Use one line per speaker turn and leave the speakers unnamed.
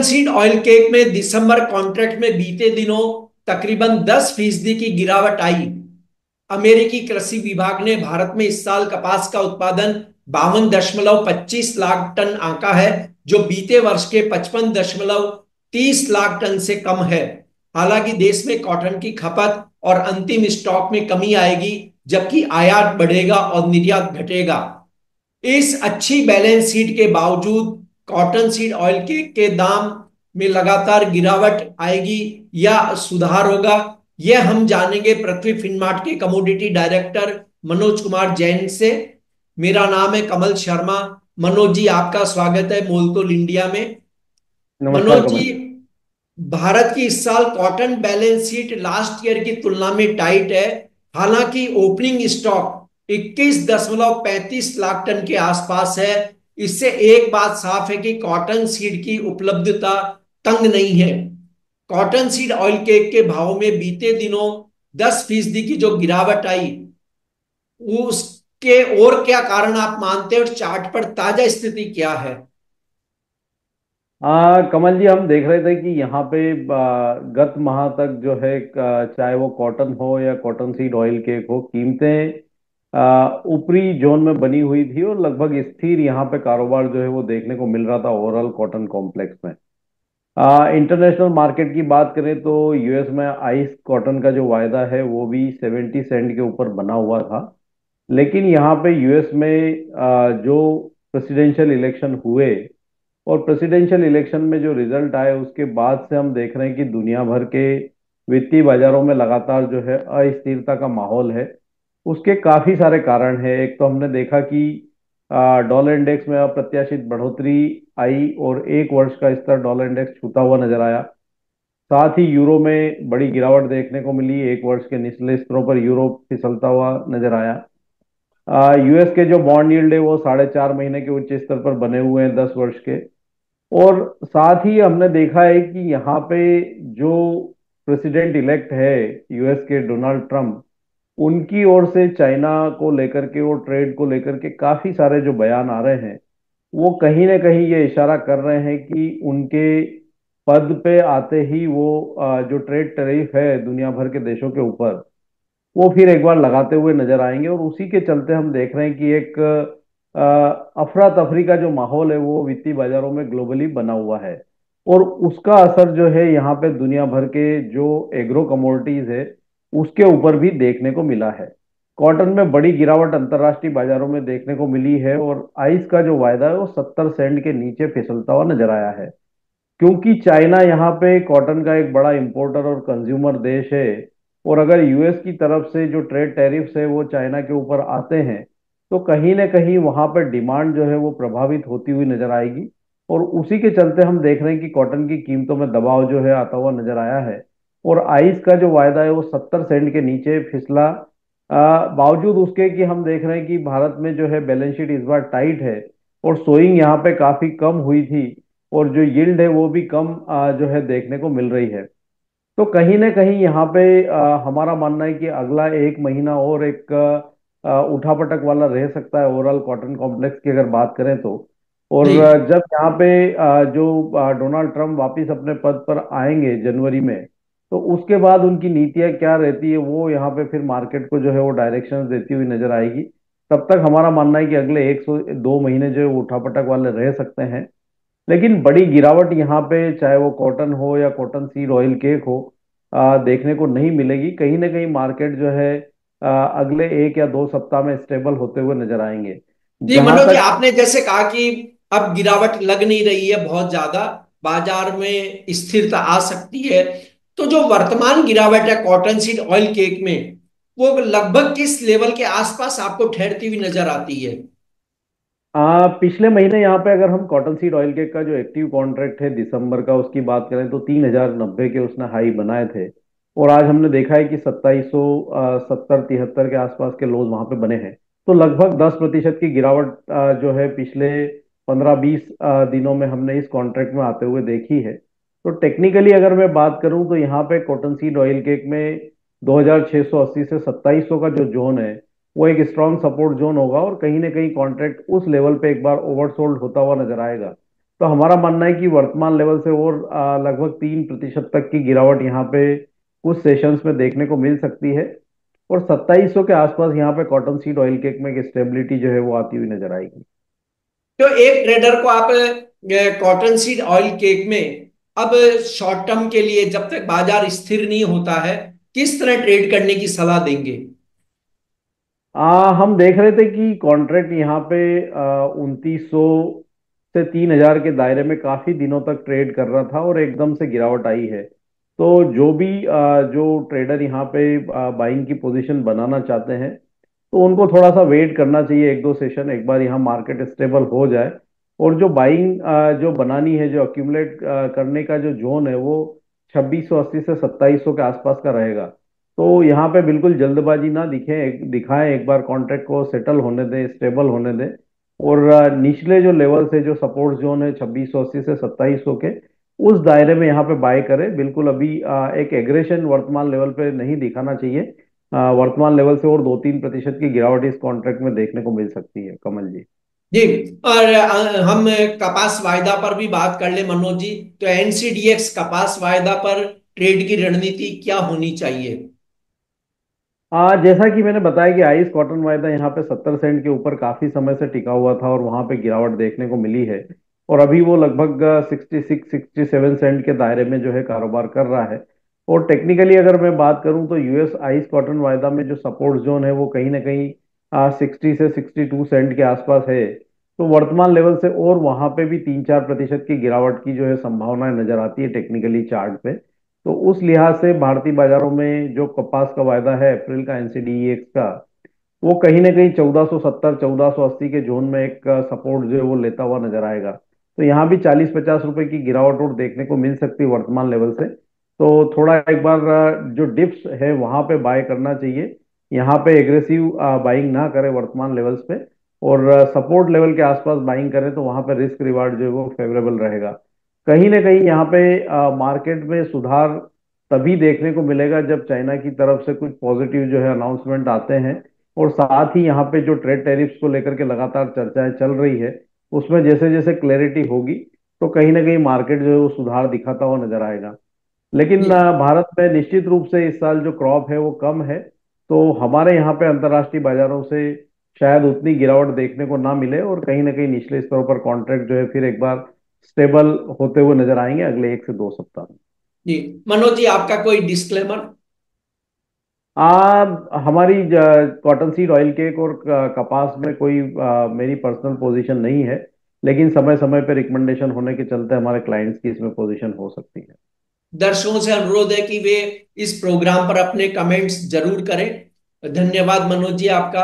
Cottonseed oil cake में दिसंबर contract में बीते दिनों तकरीबन 10% की गिरावट आई। अमेरिकी कृषि विभाग ने भारत में इस साल कपास का उत्पादन 52.25 लाख टन आंका है, जो बीते वर्ष के 55.30 लाख टन से कम है। हालांकि देश में कॉटन की खपत और अंतिम स्टॉक में कमी आएगी, जबकि आयात बढ़ेगा और निर्यात घटेगा। इस अच्छी बैलेंस शीट के बावजूद कॉटन सीड ऑयल के दाम में लगातार गिरावट आएगी या सुधार होगा, यह हम जानेंगे पृथ्वी फिनमार्ट के कमोडिटी डायरेक्टर मनोज कुमार जैन से। मेरा नाम है कमल शर्मा। मनोज जी, आपका स्वागत है मोलतोल इंडिया में।
नमस्कार
मनोज
कमल
जी,
जी।
भारत की इस साल cotton balance sheet last year की तुलना में टाइट है। हालांकि ओपनिंग स्टॉक 21.35 लाख टन के आसपास है। इससे एक बात साफ है कि कॉटन सीड की उपलब्धता तंग नहीं है। कॉटन सीड ऑयल केक के भाव में बीते दिनों 10% की जो गिरावट आई, उसके और क्या कारण आप मानते हैं और चार्ट पर ताजा स्थिति क्या है?
कमल जी, हम देख रहे थे कि यहाँ पे गत माह तक जो है चाहे वो कॉटन हो या कॉटन सीड ऑयल केक हो, कीमतें ऊपरी जोन में बनी हुई थी और लगभग स्थिर यहाँ पे कारोबार जो है वो देखने को मिल रहा था ओवरऑल कॉटन कॉम्प्लेक्स में। इंटरनेशनल मार्केट की बात करें तो यूएस में आइस कॉटन का जो वायदा है वो भी 70 सेंट के ऊपर बना हुआ था। लेकिन यहाँ पे यूएस में जो प्रेसिडेंशियल इलेक्शन हुए और प्रेसिडेंशियल इलेक्शन में जो रिजल्ट आए उसके बाद से हम देख रहे हैं कि दुनिया भर के वित्तीय बाजारों में लगातार जो है अस्थिरता का माहौल है। उसके काफी सारे कारण हैं। एक तो हमने देखा कि डॉलर इंडेक्स में अप्रत्याशित बढ़ोतरी आई और एक वर्ष का स्तर डॉलर इंडेक्स छूता हुआ नजर आया। साथ ही यूरो में बड़ी गिरावट देखने को मिली। एक वर्ष के निचले स्तरों पर यूरो फिसलता हुआ नजर आया। यूएस के जो बॉन्ड यील्ड है वो 4.5 महीने के उच्च स्तर पर बने हुए हैं 10 वर्ष के। और साथ ही हमने देखा है कि यहाँ पे जो प्रेसिडेंट इलेक्ट है यूएस के डोनाल्ड ट्रम्प, उनकी ओर से चाइना को लेकर के और ट्रेड को लेकर के काफी सारे जो बयान आ रहे हैं, वो कहीं ना कहीं ये इशारा कर रहे हैं कि उनके पद पे आते ही वो जो ट्रेड टैरिफ है दुनिया भर के देशों के ऊपर, वो फिर एक बार लगाते हुए नजर आएंगे। और उसी के चलते हम देख रहे हैं कि एक अफरा तफरी का जो माहौल है वो वित्तीय बाजारों में ग्लोबली बना हुआ है। और उसका असर जो है यहाँ पे दुनिया भर के जो एग्रो कमोडिटीज है उसके ऊपर भी देखने को मिला है। कॉटन में बड़ी गिरावट अंतर्राष्ट्रीय बाजारों में देखने को मिली है और आइस का जो वायदा है वो 70 सेंट के नीचे फिसलता हुआ नजर आया है। क्योंकि चाइना यहाँ पे कॉटन का एक बड़ा इंपोर्टर और कंज्यूमर देश है। और अगर यूएस की तरफ से जो ट्रेड टैरिफ्स है वो चाइना के ऊपर आते हैं तो कहीं ना कहीं वहां पर डिमांड जो है वो प्रभावित होती हुई नजर आएगी। और उसी के चलते हम देख रहे हैं कि कॉटन की कीमतों में दबाव जो है आता हुआ नजर आया है। और आइस का जो वायदा है वो 70 सेंट के नीचे फिसला। बावजूद उसके कि हम देख रहे हैं कि भारत में जो है बैलेंस शीट इस बार टाइट है और सोइंग यहाँ पे काफी कम हुई थी और जो यील्ड है वो भी कम जो है देखने को मिल रही है। तो कहीं ना कहीं यहाँ पे हमारा मानना है कि अगला एक महीना और एक उठापटक वाला रह सकता है ओवरऑल कॉटन कॉम्प्लेक्स की अगर बात करें तो। और
जी।
जब यहाँ पे जो डोनाल्ड ट्रम्प वापिस अपने पद पर आएंगे जनवरी में, तो उसके बाद उनकी नीतियां क्या रहती है वो यहाँ पे फिर मार्केट को जो है वो डायरेक्शन देती हुई नजर आएगी। तब तक हमारा मानना है कि अगले 102 महीने जो है वो उठापटक वाले रह सकते हैं। लेकिन बड़ी गिरावट यहाँ पे चाहे वो कॉटन हो या कॉटन सीड ऑयल केक हो देखने को नहीं मिलेगी। कहीं ना कहीं मार्केट जो है अगले 1 या 2 सप्ताह में स्टेबल होते हुए नजर आएंगे।
जी
जहां
मनोज जी,
तक
आपने जैसे कहा कि अब गिरावट लग नहीं रही है बहुत ज्यादा, बाजार में स्थिरता आ सकती है। तो जो वर्तमान गिरावट है कॉटन सीड ऑयल केक में, वो लगभग किस लेवल के आसपास आपको ठहरती हुई नजर आती है?
पिछले महीने यहाँ पे अगर हम कॉटन सीड ऑयल केक का जो एक्टिव कॉन्ट्रैक्ट है दिसंबर का उसकी बात करें तो 3090 के उसने हाई बनाए थे। और आज हमने देखा है कि 2770 73 के आसपास के लोज वहां पे बने हैं। तो लगभग 10% की गिरावट जो है पिछले 15-20 दिनों में हमने इस कॉन्ट्रैक्ट में आते हुए देखी है। तो टेक्निकली अगर मैं बात करूं तो यहाँ पे कॉटन सीड ऑयल केक में 2680 से 2700 का जो जोन है वो एक स्ट्रॉन्ग सपोर्ट जोन होगा और कहीं ना कहीं कॉन्ट्रैक्ट उस लेवल पे एक बार ओवरसोल्ड होता हुआ नजर आएगा। तो हमारा मानना है कि वर्तमान लेवल से और लगभग 3% तक की गिरावट यहाँ पे कुछ सेशंस में देखने को मिल सकती है। और 2700 के आसपास यहाँ पे कॉटन सीड ऑयल केक में एक स्टेबिलिटी जो है वो आती हुई नजर आएगी।
तो एक ट्रेडर को आप कॉटन सीड ऑयल केक में अब शॉर्ट टर्म के लिए, जब तक बाजार स्थिर नहीं होता है, किस तरह ट्रेड करने की सलाह देंगे?
हम देख रहे थे कि कॉन्ट्रैक्ट यहाँ पे 2900 से 3000 के दायरे में काफी दिनों तक ट्रेड कर रहा था और एकदम से गिरावट आई है। तो जो भी जो ट्रेडर यहाँ पे बाइंग की पोजीशन बनाना चाहते हैं तो उनको थोड़ा सा वेट करना चाहिए, एक दो सेशन, एक बार यहाँ मार्केट स्टेबल हो जाए। और जो बाइंग जो बनानी है, जो अक्यूमुलेट करने का जो जोन है वो 2680 से 2700 के आसपास का रहेगा। तो यहाँ पे बिल्कुल जल्दबाजी ना दिखाएं, एक बार कॉन्ट्रैक्ट को सेटल होने दें, स्टेबल होने दें। और निचले जो लेवल से जो सपोर्ट जोन है 2680 से 2700 के, उस दायरे में यहाँ पे बाय करें। बिल्कुल अभी एक एग्रेशन वर्तमान लेवल पे नहीं दिखाना चाहिए। वर्तमान लेवल से और 2-3% की गिरावट इस कॉन्ट्रैक्ट में देखने को मिल सकती है, कमल जी।
जी। और हम कपास वायदा पर भी बात कर ले मनोज जी। तो एनसीडीएक्स कपास वायदा पर ट्रेड की रणनीति क्या होनी चाहिए?
जैसा कि मैंने बताया कि आइस कॉटन वायदा यहाँ पे 70 सेंट के ऊपर काफी समय से टिका हुआ था और वहां पे गिरावट देखने को मिली है। और अभी वो लगभग 66-67 सेंट के दायरे में जो है कारोबार कर रहा है। और टेक्निकली अगर मैं बात करूं तो यूएस आइस कॉटन वायदा में जो सपोर्ट जोन है वो कहीं ना कहीं 60 से 62 सेंट के आसपास है। तो वर्तमान लेवल से और वहां पे भी 3-4% की गिरावट की जो है संभावनाएं नजर आती है टेक्निकली चार्ट पे। तो उस लिहाज से भारतीय बाजारों में जो कपास का वायदा है अप्रैल का एनसीडीएक्स का, वो कहीं ना कहीं 1470 1480 के जोन में एक सपोर्ट जो है वो लेता हुआ नजर आएगा। तो यहाँ भी 40-50 रुपए की गिरावट और देखने को मिल सकती है वर्तमान लेवल से। तो थोड़ा एक बार जो डिप्स है वहां पे बाय करना चाहिए। यहाँ पे एग्रेसिव बाइंग ना करें वर्तमान लेवल्स पे। और सपोर्ट लेवल के आसपास बाइंग करें तो वहां पे रिस्क रिवार्ड जो है वो फेवरेबल रहेगा। कहीं ना कहीं यहाँ पे मार्केट में सुधार तभी देखने को मिलेगा जब चाइना की तरफ से कुछ पॉजिटिव जो है अनाउंसमेंट आते हैं। और साथ ही यहाँ पे जो ट्रेड टैरिफ्स को लेकर के लगातार चर्चाएं चल रही है, उसमें जैसे जैसे क्लैरिटी होगी तो कहीं ना कहीं मार्केट जो है वो सुधार दिखाता हुआ नजर आएगा। लेकिन
जी।
भारत में निश्चित रूप से इस साल जो क्रॉप है वो कम है। तो हमारे यहाँ पे अंतर्राष्ट्रीय बाजारों से शायद उतनी गिरावट देखने को ना मिले और कहीं ना कहीं निचले स्तरों पर कॉन्ट्रैक्ट जो है फिर एक बार स्टेबल होते हुए नजर आएंगे अगले 1 से 2 सप्ताह में।
जी मनोज जी, आपका कोई डिस्क्लेमर?
हमारी कॉटन सीड ऑयल केक और कपास में कोई मेरी पर्सनल पोजीशन नहीं है। लेकिन समय समय पर रिकमेंडेशन होने के चलते हमारे क्लाइंट्स की इसमें पोजीशन हो सकती है।
दर्शकों से अनुरोध है कि वे इस प्रोग्राम पर अपने कमेंट्स जरूर करें। धन्यवाद मनोज जी आपका।